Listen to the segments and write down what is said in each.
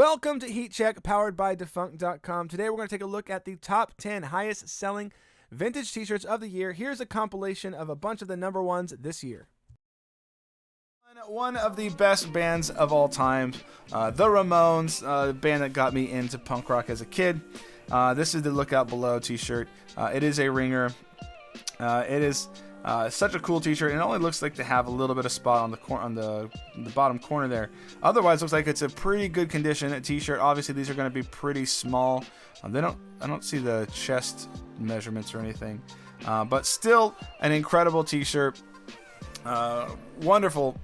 Welcome to Heat Check, powered by Defunct.com. Today we're going to take a look at the top 10 highest selling vintage t-shirts of the year. Here's a compilation of a bunch of the number ones this year. One of the best bands of all time, the Ramones, the band that got me into punk rock as a kid. This is the Look Out Below t-shirt. It is a ringer. It is such a cool t-shirt. It only looks like they have a little bit of spot on the bottom corner there. Otherwise, looks like it's a pretty good condition t-shirt. Obviously, these are going to be pretty small. I don't see the chest measurements or anything, but still an incredible t-shirt. Wonderful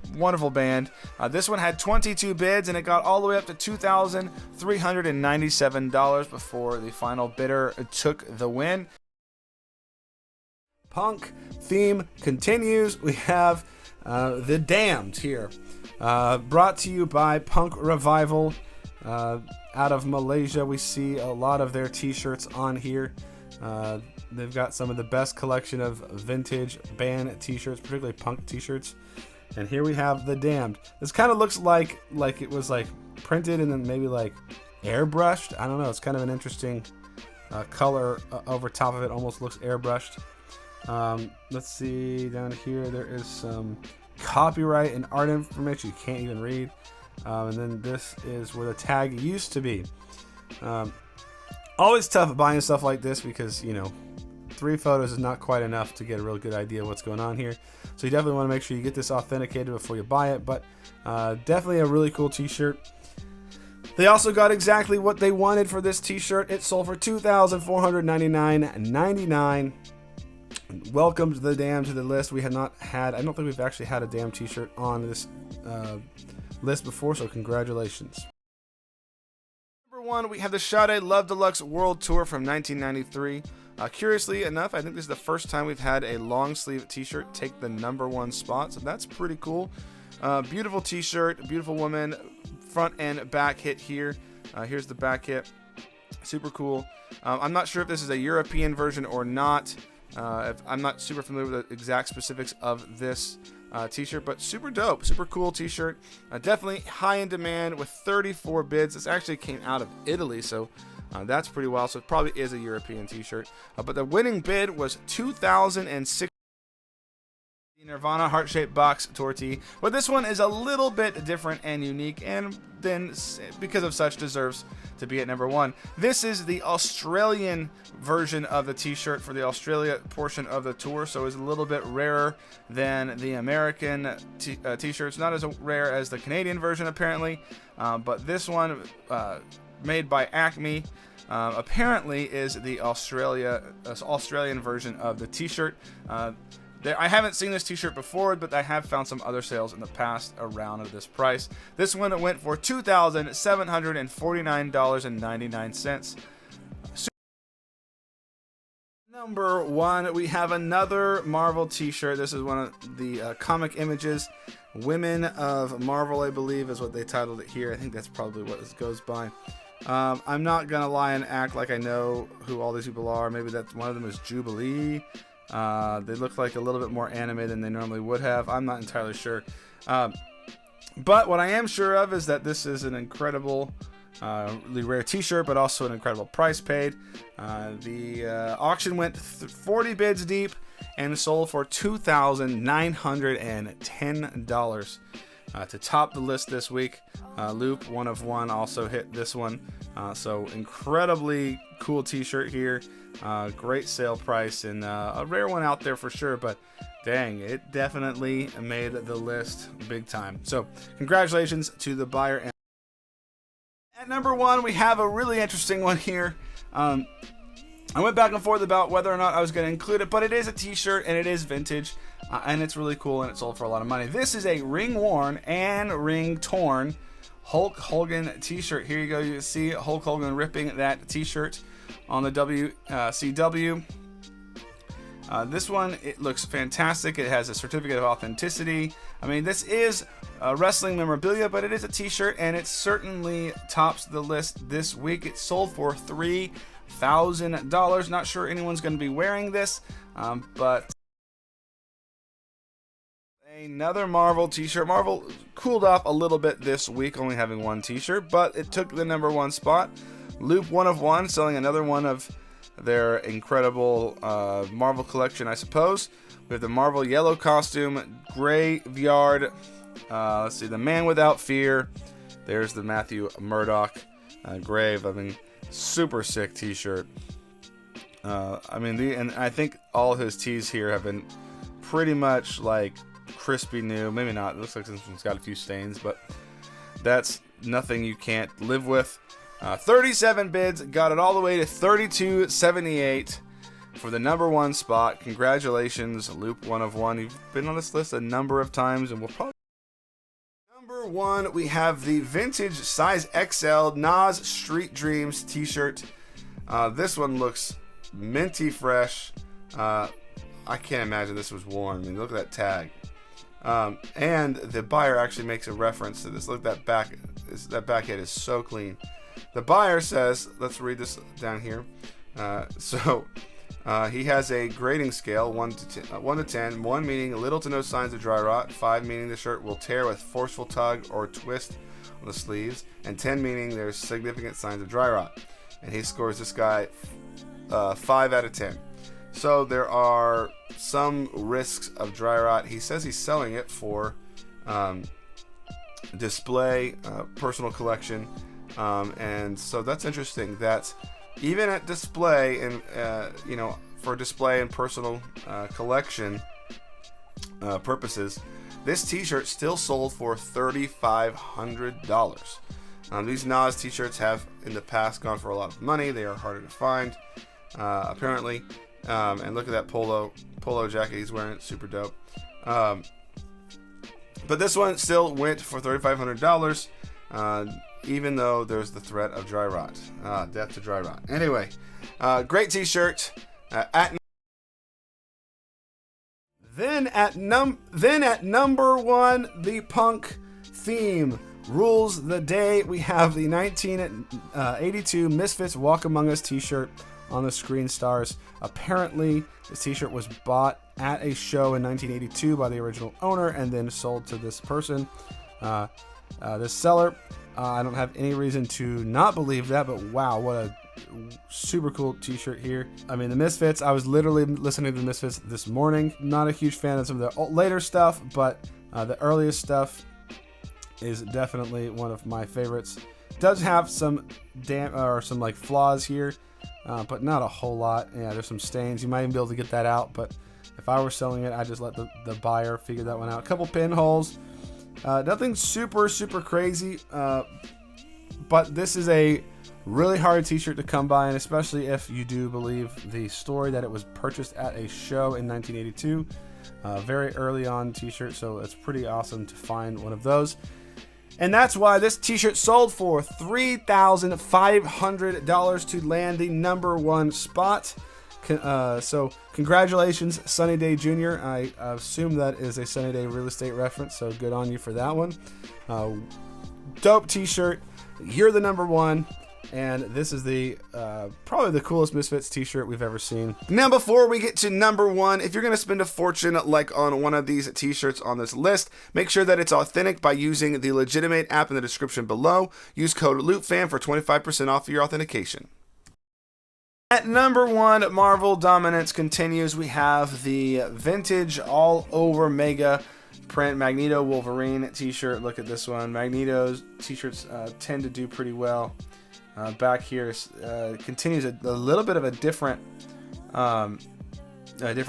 band. This one had 22 bids and it got all the way up to $2,397 before the final bidder took the win. Punk theme continues. We have The Damned here, brought to you by Punk Revival out of Malaysia. We see a lot of their t-shirts on here. They've got some of the best collection of vintage band t-shirts, particularly punk t-shirts. And here we have The Damned. This kind of looks like it was like printed and then maybe like airbrushed. I don't know. It's kind of an interesting color over top of it. Almost looks airbrushed. Let's see down here. There is some copyright and art information you can't even read. And then this is where the tag used to be. Always tough buying stuff like this because, you know, 3 photos is not quite enough to get a real good idea of what's going on here. So you definitely want to make sure you get this authenticated before you buy it. But definitely a really cool t-shirt. They also got exactly what they wanted for this t-shirt. It sold for $2,499.99. Welcomed The Damned to the list. We had not had, I don't think we've actually had a Damned t-shirt on this list before, so congratulations. Number 1, we have the Sade Love Deluxe World Tour from 1993. Curiously enough, I think this is the first time we've had a long sleeve t-shirt take the number 1 spot, so that's pretty cool. Beautiful t-shirt, beautiful woman, front and back hit here. Here's the back hit, super cool. I'm not sure if this is a European version or not. I'm not super familiar with the exact specifics of this t-shirt, but super dope, super cool t-shirt. Definitely high in demand with 34 bids. This actually came out of Italy, so that's pretty wild. So it probably is a European t-shirt. But the winning bid was $2,006. Nirvana heart-shaped box tour tee. But this one is a little bit different and unique, and then because of such deserves to be at number 1. This is the Australian version of the t-shirt for the Australia portion of the tour, so it's a little bit rarer than the American t-shirts. Not as rare as the Canadian version apparently, but this one made by Acme apparently is the Australian version of the t-shirt. I haven't seen this t-shirt before, but I have found some other sales in the past around this price. This one went for $2,749.99. Number 1, we have another Marvel t-shirt. This is one of the comic images. Women of Marvel, I believe, is what they titled it here. I think that's probably what this goes by. I'm not going to lie and act like I know who all these people are. Maybe that one of them is Jubilee. They look like a little bit more anime than they normally would have. I'm not entirely sure. But what I am sure of is that this is an incredible, really rare t-shirt, but also an incredible price paid. The auction went 40 bids deep and sold for $2,910. To top the list this week, Loop, One of One, also hit this one. So incredibly cool t-shirt here. Great sale price and a rare one out there for sure, but dang, it definitely made the list big time. So congratulations to the buyer. At number 1, we have a really interesting one here. I went back and forth about whether or not I was going to include it, but it is a t-shirt and it is vintage, and it's really cool and it sold for a lot of money. This is a ring worn and ring torn Hulk Hogan t-shirt. Here you go. You can see Hulk Hogan ripping that t-shirt on the WCW. This one, it looks fantastic. It has a certificate of authenticity. I mean, this is wrestling memorabilia, but it is a t-shirt, and it certainly tops the list this week. It sold for $3,000. Not sure anyone's going to be wearing this, but Another Marvel t-shirt. Marvel cooled off a little bit this week, only having one t-shirt, but it took the *1 spot. Loop 1 of 1, selling another one of their incredible Marvel collection, I suppose. We have the Marvel yellow costume, Graveyard. Let's see, the Man Without Fear. There's the Matthew Murdock Grave. I mean, super sick t-shirt. And I think all his tees here have been pretty much like crispy new. Maybe not. It looks like this one's got a few stains, but that's nothing you can't live with. 37 bids, got it all the way to $32.78 for the #1 spot. Congratulations, Loop 1 of 1. You've been on this list a number of times, and we'll probably... #1, we have the vintage size XL Nas Street Dreams t-shirt. This one looks minty fresh. I can't imagine this was worn. I mean, look at that tag. And the buyer actually makes a reference to this. Look, that back head is so clean. The buyer says, let's read this down here. He has a grading scale, 1 to 10. 1 meaning little to no signs of dry rot. 5 meaning the shirt will tear with forceful tug or twist on the sleeves. And 10 meaning there's significant signs of dry rot. And he scores this guy 5 out of 10. So there are some risks of dry rot. He says he's selling it for display, personal collection, and so that's interesting. That even at display and for display and personal collection purposes, this T-shirt still sold for $3,500. These Nas T-shirts have in the past gone for a lot of money. They are harder to find, apparently. And look at that polo jacket he's wearing. It's super dope. But this one still went for $3,500, even though there's the threat of dry rot. Death to dry rot. Anyway, great t-shirt. Then at #1, the punk theme rules the day. We have the 1982 Misfits Walk Among Us t-shirt on the screen stars. Apparently, this t-shirt was bought at a show in 1982 by the original owner and then sold to this person, this seller. I don't have any reason to not believe that, but wow, what a super cool t-shirt here. I mean, the Misfits, I was literally listening to the Misfits this morning. Not a huge fan of some of their later stuff, but the earliest stuff is definitely one of my favorites. Does have some flaws here, but not a whole lot. Yeah, there's some stains. You might even be able to get that out, but if I were selling it, I'd just let the buyer figure that one out. A couple pinholes. Nothing super crazy, but this is a really hard t-shirt to come by, and especially if you do believe the story that it was purchased at a show in 1982. Very early on t-shirt, so it's pretty awesome to find one of those. And that's why this t-shirt sold for $3,500 to land the #1 spot. So congratulations, Sunny Day Jr. I assume that is a Sunny Day real estate reference, so good on you for that one. Dope t-shirt. You're the #1. And this is the probably the coolest Misfits t-shirt we've ever seen. Now, before we get to #1, if you're going to spend a fortune like on one of these t-shirts on this list, make sure that it's authentic by using the legitimate app in the description below. Use code LoopFan for 25% off your authentication. At #1, Marvel dominance continues. We have the vintage all over mega print Magneto Wolverine t-shirt. Look at this one. Magneto's t-shirts tend to do pretty well. Back here continues a little bit of a different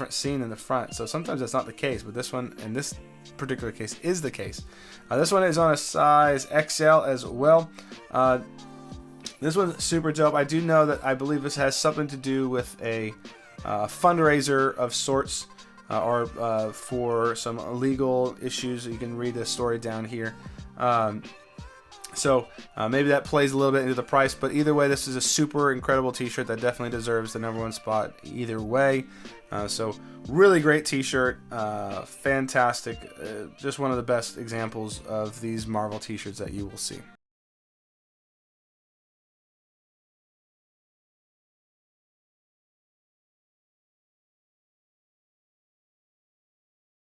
scene in the front. So sometimes that's not the case, but this one, in this particular case, is the case. This one is on a size XL as well. This one's super dope. I do know that I believe this has something to do with a fundraiser of sorts, or for some legal issues. You can read the story down here. So maybe that plays a little bit into the price, but either way, this is a super incredible t-shirt that definitely deserves the #1 spot either way. So really great t-shirt, fantastic, just one of the best examples of these Marvel t-shirts that you will see.